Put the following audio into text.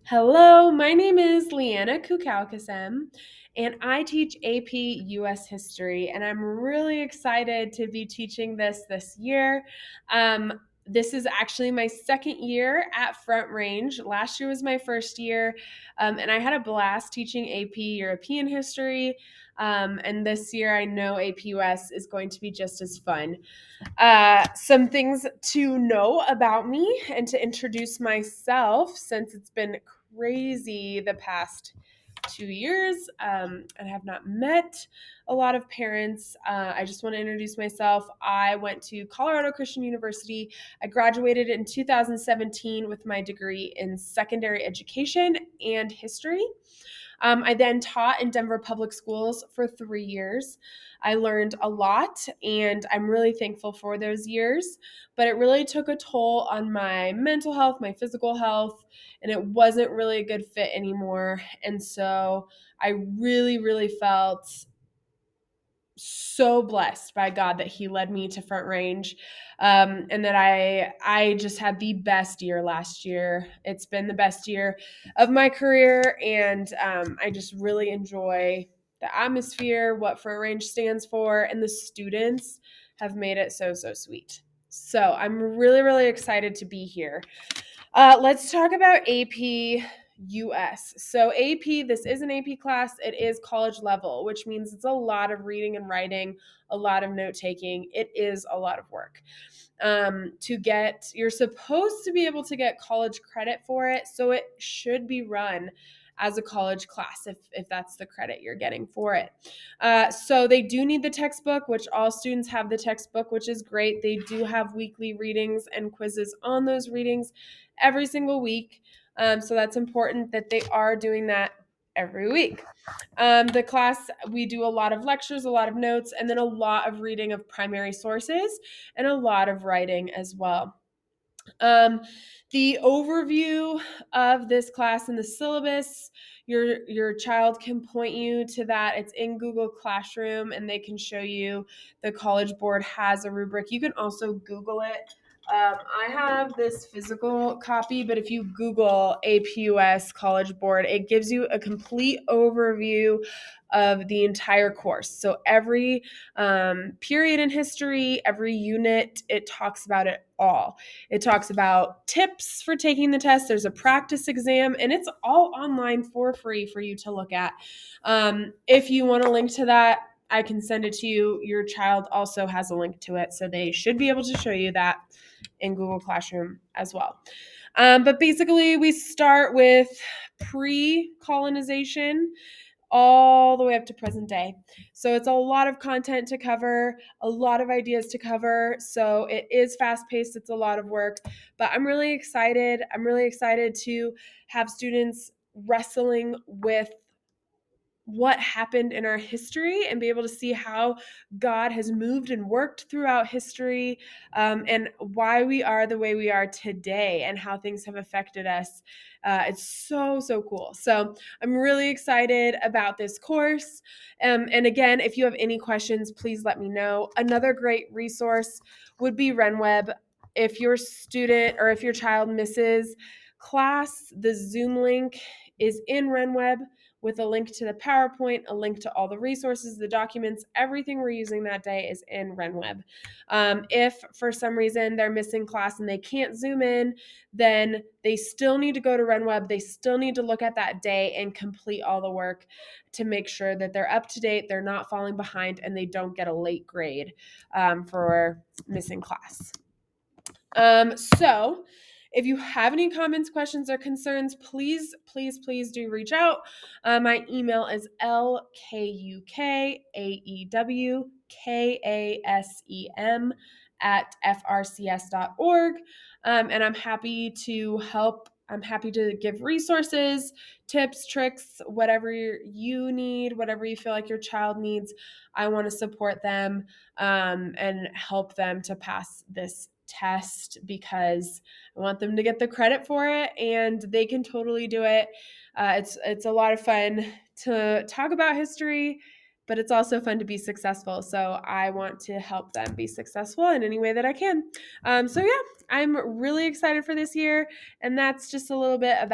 Hello, my name is Leanna Kukaewkasem, and I teach AP US History, and I'm really excited to be teaching this year. This is actually my second year at Front Range. Last year was my first year, and I had a blast teaching AP European History. And this year, I know AP US is going to be just as fun. Some things to know about me and to introduce myself since it's been crazy the past 2 years and have not met a lot of parents. I just want to introduce myself. I went to Colorado Christian University. I graduated in 2017 with my degree in secondary education and history. I then taught in Denver Public Schools for 3 years. I learned a lot, and I'm really thankful for those years. But it really took a toll on my mental health, my physical health, and it wasn't really a good fit anymore. And so I really felt so blessed by God that He led me to Front Range, and that I just had the best year last year. It's been the best year of my career, and I just really enjoy the atmosphere, what Front Range stands for, and the students have made it so sweet. So I'm really excited to be here. Let's talk about AP US. So, AP, this is an AP class. It is college level, which means it's a lot of reading and writing, a lot of note taking. It is a lot of work. You're supposed to be able to get college credit for it. So, it should be run as a college class if that's the credit you're getting for it. So they do need the textbook, which all students have the textbook, which is great. They do have weekly readings and quizzes on those readings every single week. So that's important that they are doing that every week. The class, we do a lot of lectures, a lot of notes, and then a lot of reading of primary sources and a lot of writing as well. The overview of this class and the syllabus, your child can point you to that. It's in Google Classroom, and they can show you. The College Board has a rubric. You can also Google it. I have this physical copy, but if you Google APUS College Board, it gives you a complete overview of the entire course. So every period in history, every unit, it talks about it all. It talks about tips for taking the test. There's a practice exam, and it's all online for free for you to look at. If you want a link to that, I can send it to you. Your child also has a link to it, so they should be able to show you that in Google Classroom as well. But basically, we start with pre-colonization all the way up to present day. So it's a lot of content to cover, a lot of ideas to cover. So it is fast paced, it's a lot of work, but I'm really excited. I'm really excited to have students wrestling with what happened in our history and be able to see how God has moved and worked throughout history, and why we are the way we are today and how things have affected us. It's so cool. So I'm really excited about this course. And again, if you have any questions, please let me know. Another great resource would be RenWeb. If your student or if your child misses class, the Zoom link is in RenWeb with a link to the PowerPoint, a link to all the resources, the documents, everything we're using that day is in RenWeb. If for some reason they're missing class and they can't Zoom in, then they still need to go to RenWeb. They still need to look at that day and complete all the work to make sure that they're up to date, they're not falling behind, and they don't get a late grade for missing class. So if you have any comments, questions, or concerns, please do reach out. My email is LKUKAEWKASEM at FRCS.org. And I'm happy to help. I'm happy to give resources, tips, tricks, whatever you need, whatever you feel like your child needs. I want to support them and help them to pass this test because I want them to get the credit for it, and they can totally do it. It's a lot of fun to talk about history, but it's also fun to be successful. So I want to help them be successful in any way that I can. So yeah, I'm really excited for this year, and that's just a little bit about